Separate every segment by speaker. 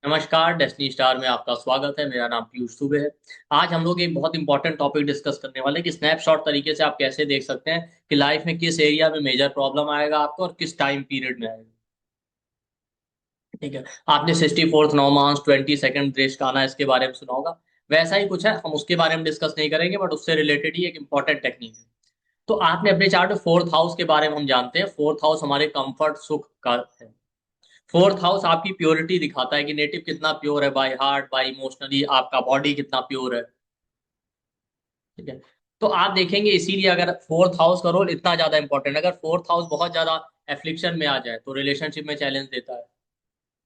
Speaker 1: नमस्कार, destiny star में आपका स्वागत है। मेरा नाम पीयूष दुबे है। आज हम लोग एक बहुत इंपॉर्टेंट टॉपिक डिस्कस करने वाले हैं कि स्नैपशॉट तरीके से आप कैसे देख सकते हैं कि लाइफ में किस एरिया में मेजर प्रॉब्लम आएगा आपको और किस टाइम पीरियड में आएगा। ठीक है। आपने 64th नौमांस 22nd देशकाना इसके बारे में सुना होगा। वैसा ही कुछ है, हम उसके बारे में डिस्कस नहीं करेंगे बट उससे रिलेटेड ही एक इंपॉर्टेंट टेक्निक है। तो आपने अपने चार्ट में फोर्थ हाउस के बारे में हम जानते हैं। फोर्थ हाउस हमारे कंफर्ट सुख का है। फोर्थ हाउस आपकी प्योरिटी दिखाता है कि नेटिव कितना प्योर है, बाय हार्ट बाय इमोशनली आपका बॉडी कितना प्योर है। ठीक है। तो आप देखेंगे इसीलिए अगर फोर्थ हाउस का रोल इतना ज्यादा इंपॉर्टेंट है, अगर फोर्थ हाउस बहुत ज्यादा एफ्लिक्शन में आ जाए तो रिलेशनशिप में चैलेंज देता है।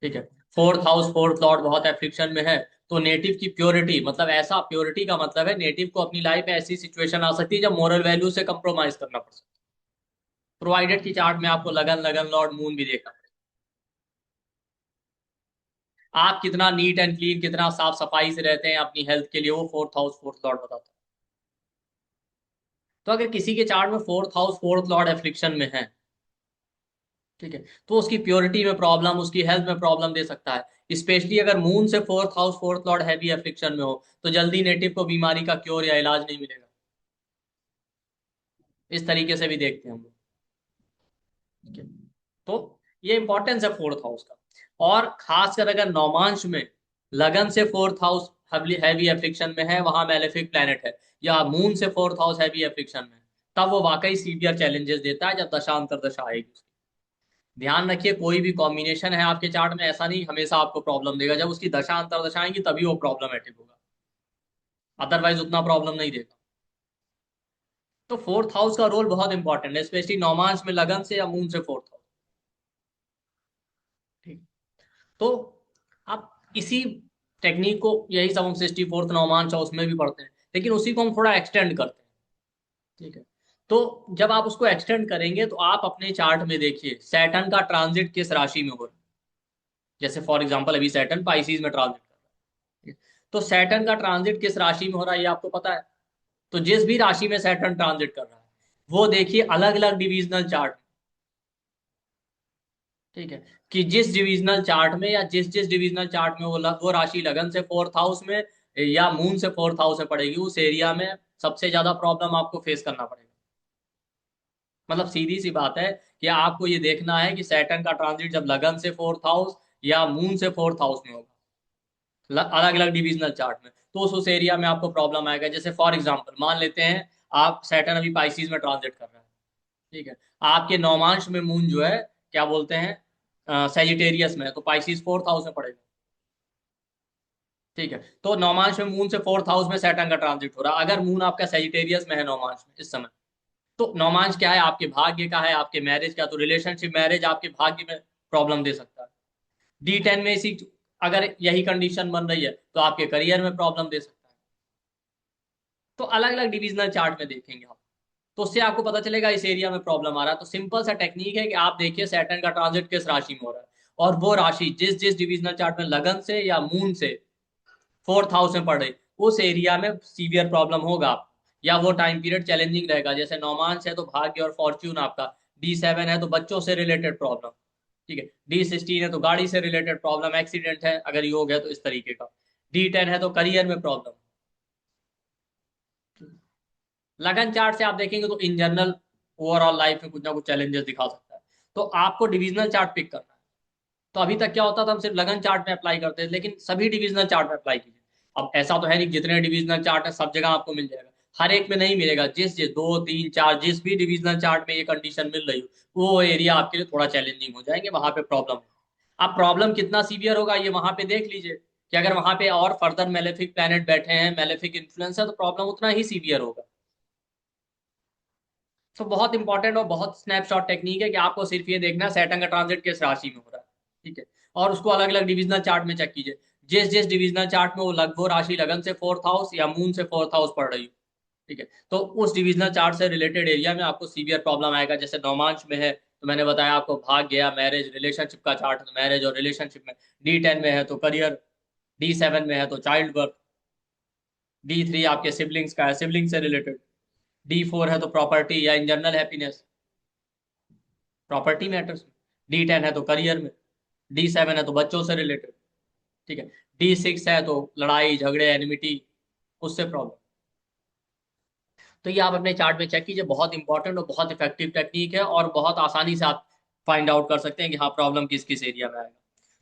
Speaker 1: ठीक है। फोर्थ हाउस फोर्थ लॉर्ड बहुत एफ्लिक्शन में है तो नेटिव की प्योरिटी, मतलब ऐसा प्योरिटी का मतलब है नेटिव को अपनी लाइफ में ऐसी सिचुएशन आ सकती है जब मोरल वैल्यू से कंप्रोमाइज करना पड़ सकता है। प्रोवाइडेड की चार्ट में आपको लगन लगन लॉर्ड मून भी देखा। आप कितना नीट एंड क्लीन, कितना साफ सफाई से रहते हैं अपनी हेल्थ के लिए, वो फोर्थ हाउस फोर्थ लॉर्ड बताता है। तो अगर किसी के चार्ट में fourth house fourth Lord affliction में है, ठीक है, तो उसकी प्योरिटी में प्रॉब्लम, उसकी हेल्थ में प्रॉब्लम दे सकता है। स्पेशली अगर मून से fourth house fourth Lord heavy affliction में हो तो जल्दी नेटिव को बीमारी का क्योर या इलाज नहीं मिलेगा। इस तरीके से भी देखते हैं हम लोग। ठीक है। तो ये इंपॉर्टेंस है फोर्थ हाउस का। और खासकर अगर नौमांश में लगन से फोर्थ हाउस हैवी एफ्लिक्शन में है, वहां मेलेफिक प्लैनेट है, या मून से फोर्थ हाउस हैवी एफ्लिक्शन में है, तब वो वाकई सीवियर चैलेंजेस देता है जब दशांतर दशा आएगी। ध्यान रखिए, कोई भी कॉम्बिनेशन है आपके चार्ट में, ऐसा नहीं हमेशा आपको प्रॉब्लम देगा। जब उसकी दशांतर दशा आएंगी तभी वो प्रॉब्लमेटिक होगा, अदरवाइज उतना प्रॉब्लम नहीं देगा। तो फोर्थ हाउस का रोल बहुत इंपॉर्टेंट है, स्पेशली नौमांश में लगन से या मून से फोर्थ हाउस। ठीक। तो आप इसी टेक्निक को, यही सब हम 64th नौमान चाहे उसमें भी पढ़ते हैं, लेकिन उसी को हम थोड़ा एक्सटेंड करते हैं। ठीक है। तो जब आप उसको एक्सटेंड करेंगे तो आप अपने चार्ट में देखिए सैटर्न का ट्रांजिट किस राशि में हो रहा है। जैसे फॉर एग्जांपल अभी सैटर्न पाइसिस में ट्रांजिट कर रहा है। तो सैटर्न का ट्रांजिट किस राशि में हो रहा है ये आपको पता है। तो जिस भी राशि में सैटर्न ट्रांजिट कर रहा है वो देखिए अलग अलग डिविजनल चार्ट। ठीक है। कि जिस डिविजनल चार्ट में या जिस जिस डिविजनल चार्ट में वो राशि लगन से फोर्थ हाउस में या मून से फोर्थ हाउस में पड़ेगी, उस एरिया में सबसे ज्यादा प्रॉब्लम आपको फेस करना पड़ेगा। मतलब सीधी सी बात है कि आपको ये देखना है कि सैटर्न का ट्रांजिट जब लगन से फोर्थ हाउस या मून से फोर्थ हाउस में होगा, अलग अलग डिविजनल चार्ट में, तो उस एरिया में आपको प्रॉब्लम आएगा। जैसे फॉर एग्जाम्पल मान लेते हैं आप सैटर्न अभी पाइसिस में ट्रांजिट कर रहा है। ठीक है। आपके नौमांश में मून जो है, क्या बोलते हैं, सेजिटेरियस में है, तो पाइसिस फोर्थ हाउस में पड़ेगा। ठीक है। तो नौमांश में मून से फोर्थ हाउस में सैटर्न का ट्रांजिट हो रहा है। अगर मून आपका सेजिटेरियस में है नौमांश में इस समय, तो नौमांश क्या है, आपके भाग्य का है, आपके मैरिज का। तो रिलेशनशिप मैरिज आपके भाग्य में प्रॉब्लम दे सकता है। D10 में इसी, अगर यही कंडीशन बन रही है तो आपके करियर में प्रॉब्लम दे सकता है। तो अलग अलग डिविजनल चार्ट में देखेंगे आप, तो उससे आपको पता चलेगा इस एरिया में प्रॉब्लम आ रहा है। तो सिंपल सा टेक्निक है कि आप देखिए सैटर्न का ट्रांजिट किस राशि में हो रहा है, और वो राशि जिस जिस डिविजनल चार्ट में लगन से या मून से फोर्थ हाउस में पड़े, उस एरिया में सीवियर प्रॉब्लम होगा आपको, या वो टाइम पीरियड चैलेंजिंग रहेगा। जैसे नौमांश है तो भाग्य और फॉर्च्यून आपका, D7 है तो बच्चों से रिलेटेड प्रॉब्लम। ठीक है। D16 है तो गाड़ी से रिलेटेड प्रॉब्लम, एक्सीडेंट है अगर योग है तो इस तरीके का। D10 है तो करियर में प्रॉब्लम। लगन चार्ट से आप देखेंगे तो इन जनरल ओवरऑल लाइफ में कुछ ना कुछ चैलेंजेस दिखा सकता है। तो आपको डिविजनल चार्ट पिक करना है। तो अभी तक क्या होता था, हम सिर्फ लगन चार्ट में अप्लाई करते थे, लेकिन सभी डिविजनल चार्ट में अप्लाई कीजिए। अब ऐसा तो है नहीं जितने डिविजनल चार्ट है सब जगह आपको मिल जाएगा, हर एक में नहीं मिलेगा। जिस जिस दो तीन चार जिस भी डिविजनल चार्ट में ये कंडीशन मिल रही हो, वो एरिया आपके लिए थोड़ा चैलेंजिंग हो जाएंगे, वहां पे प्रॉब्लम है। अब प्रॉब्लम कितना सीवियर होगा ये वहां पे देख लीजिए, कि अगर वहां पे और फर्दर मेलेफिक प्लैनेट बैठे हैं, मेलेफिक इन्फ्लुएंस है, तो प्रॉब्लम उतना ही सीवियर होगा। तो बहुत इंपॉर्टेंट और बहुत स्नैपशॉट टेक्निक है कि आपको सिर्फ ये देखना है सैटर्न का ट्रांजिट किस राशि में हो रहा है। ठीक है। और उसको अलग अलग डिविजनल चार्ट में चेक कीजिए, जिस जिस डिविजनल चार्ट में वो राशि लगन से फोर्थ हाउस या मून से फोर्थ हाउस पड़ रही हो। ठीक है। तो उस डिविजनल चार्ट से रिलेटेड एरिया में आपको सीवियर प्रॉब्लम आएगा। जैसे नौमांश में है तो मैंने बताया आपको भाग्य या मैरिज रिलेशनशिप का चार्ट है तो मैरिज और रिलेशनशिप में, D10 में है तो करियर, D7 में है तो चाइल्ड बर्थ, D3 आपके सिबलिंग्स का है, सिबलिंग से रिलेटेड, D4 है तो प्रॉपर्टी या in general happiness, property matters में, D10 है तो करियर में, D7 है तो बच्चों से रिलेटेड। ठीक है। D6 है तो लड़ाई झगड़े एनिमिटी, उससे प्रॉब्लम। तो ये आप अपने चार्ट में चेक कीजिए, बहुत इंपॉर्टेंट और बहुत इफेक्टिव टेक्निक है, और बहुत आसानी से आप फाइंड आउट कर सकते हैं कि हाँ प्रॉब्लम किस किस एरिया में आएगा।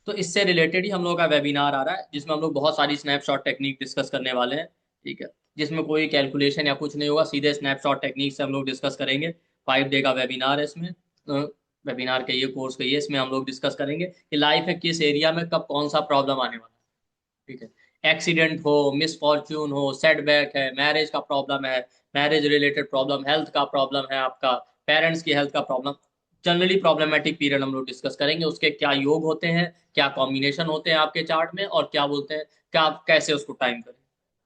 Speaker 1: तो इससे रिलेटेड ही हम लोग का वेबिनार आ रहा है, जिसमें हम लोग बहुत सारी स्नैपशॉट टेक्निक डिस्कस करने वाले हैं। ठीक है। जिसमें कोई कैलकुलेशन या कुछ नहीं होगा, सीधे स्नैपशॉट टेक्निक से हम लोग डिस्कस करेंगे। 5 डे का वेबिनार है इसमें। वेबिनार का ये कोर्स का ये, इसमें हम लोग डिस्कस करेंगे कि लाइफ में किस एरिया में कब कौन सा प्रॉब्लम आने वाला है। ठीक है। एक्सीडेंट हो, मिसफॉर्च्यून हो, सेटबैक है, मैरिज का प्रॉब्लम है, मैरिज रिलेटेड प्रॉब्लम, हेल्थ का प्रॉब्लम है आपका, पेरेंट्स की हेल्थ का प्रॉब्लम, जनरली प्रॉब्लमेटिक पीरियड हम लोग डिस्कस करेंगे। उसके क्या योग होते हैं, क्या कॉम्बिनेशन होते हैं आपके चार्ट में, और क्या बोलते हैं, क्या आप कैसे उसको टाइम करें।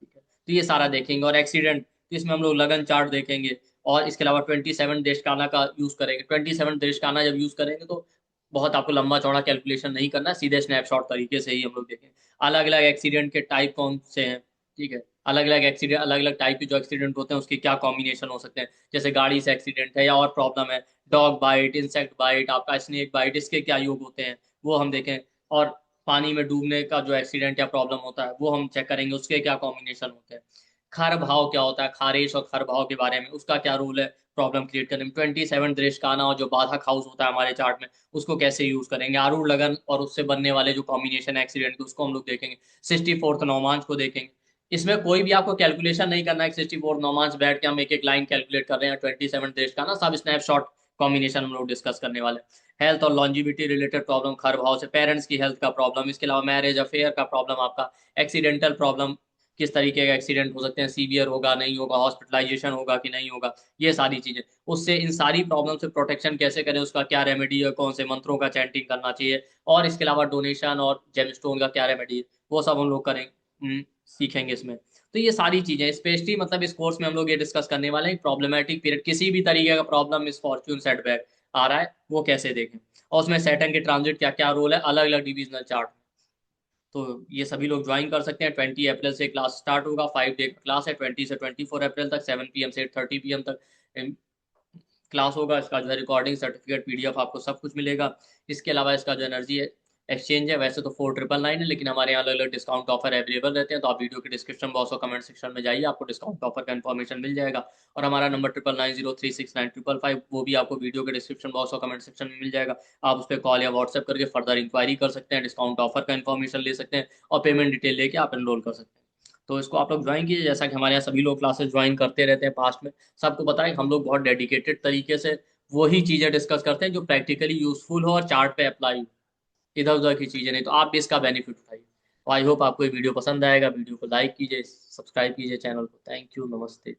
Speaker 1: ठीक है। तो ये सारा देखेंगे। और एक्सीडेंट, तो इसमें हम लोग लगन चार्ट देखेंगे। और इसके अलावा 27 देशकाना का यूज करेंगे। 27 देशकाना जब यूज करेंगे तो बहुत आपको लंबा चौड़ा कैलकुलेशन नहीं करना, सीधे स्नैपशॉट तरीके से ही हम लोग देखेंगे। अलग अलग एक्सीडेंट के टाइप कौन से हैं। ठीक है। अलग अलग एक्सीडेंट, अलग अलग टाइप के जो एक्सीडेंट होते हैं उसके क्या कॉम्बिनेशन हो सकते हैं। जैसे गाड़ी से एक्सीडेंट है या और प्रॉब्लम है, डॉग बाइट, इंसेक्ट बाइट, आपका स्नेक बाइट, इसके क्या योग होते हैं वो हम देखें। और पानी में डूबने का जो एक्सीडेंट या प्रॉब्लम होता है वो हम चेक करेंगे, उसके क्या कॉम्बिनेशन होते हैं। खर भाव क्या होता है, खारिश और खर भाव के बारे में, उसका क्या रूल है प्रॉब्लम क्रिएट करने में। 27 दृष्टाना और जो बाधक हाउस होता है हमारे चार्ट में, उसको कैसे यूज करेंगे। आरूढ़ लगन और उससे बनने वाले जो कॉम्बिनेशन एक्सीडेंट के, उसको हम लोग देखेंगे। 64th नौमांस को देखेंगे। इसमें कोई भी आपको कैलकुलेशन नहीं करना है। 64 नौमांस बैठ के हम एक एक लाइन कैलकुलेट कर रहे हैं, 27 देश का ना, सब स्नैपशॉट कॉम्बिनेशन हम लोग डिस्कस करने वाले हैं। हेल्थ और लॉन्जिविटी रिलेटेड प्रॉब्लम, खर भाव से, पेरेंट्स की हेल्थ का प्रॉब्लम, इसके अलावा मैरिज अफेयर का प्रॉब्लम, आपका एक्सीडेंटल प्रॉब्लम, किस तरीके का एक्सीडेंट हो सकते हैं, सीवियर होगा नहीं होगा, हॉस्पिटलाइजेशन होगा कि नहीं होगा, ये सारी चीजें। उससे इन सारी प्रॉब्लम से प्रोटेक्शन कैसे करें, उसका क्या रेमेडी है, कौन से मंत्रों का चैंटिंग करना चाहिए, और इसके अलावा डोनेशन और जेमस्टोन का क्या रेमेडी है, वो सब हम लोग करें, सीखेंगे इसमें। तो ये सारी चीजें स्पेशली, मतलब इस कोर्स में हम लोग ये डिस्कस करने वाले हैं, प्रॉब्लमेटिक पीरियड, किसी भी तरीके का प्रॉब्लम, मिस फॉर्च्यून, सेटबैक आ रहा है वो कैसे देखें। और उसमें सैटर्न के ट्रांजिट क्या क्या रोल है, अलग अलग डिविजनल चार्ट। तो ये सभी लोग ज्वाइन कर सकते हैं। 20 अप्रैल से क्लास स्टार्ट होगा, 5 डे का क्लास है, 20 से 24 अप्रैल तक, 7 PM से 8:30 PM तक क्लास होगा। इसका जो है रिकॉर्डिंग, सर्टिफिकेट, PDF आपको सब कुछ मिलेगा। इसके अलावा इसका जो एनर्जी एक्सचेंज है, वैसे तो 4999 है, लेकिन हमारे यहाँ अलग अलग डिस्काउंट ऑफर अवेलेबल रहते हैं। तो आप वीडियो के डिस्क्रिप्शन बॉक्स और कमेंट सेक्शन में जाइए, आपको डिस्काउंट ऑफर का इन्फॉर्मेशन मिल जाएगा। और हमारा नंबर 9990369555, वो भी आपको वीडियो के डिस्क्रिप्शन बॉक्स और कमेंट सेक्शन में मिल जाएगा। आप उस पर कॉल या व्हाट्सएप करके फर्दर इंक्वायरी कर सकते हैं, डिस्काउंट ऑफर का इन्फॉर्मेशन ले सकते हैं, और पेमेंट डिटेल लेके आप एनरोल कर सकते हैं। तो इसको आप लोग ज्वाइन कीजिए, जैसा कि हमारे यहाँ सभी लोग क्लासेस ज्वाइन करते रहते हैं पास्ट में। सबको पता है कि हम लोग बहुत डेडिकेटेड तरीके से वही चीजें डिस्कस करते हैं जो प्रैक्टिकली यूजफुल हो और चार्ट पे अप्लाई हो, इधर उधर की चीजें नहीं। तो आप भी इसका बेनिफिट उठाइए। तो आई होप आपको ये वीडियो पसंद आएगा। वीडियो को लाइक कीजिए, सब्सक्राइब कीजिए चैनल को। थैंक यू, नमस्ते।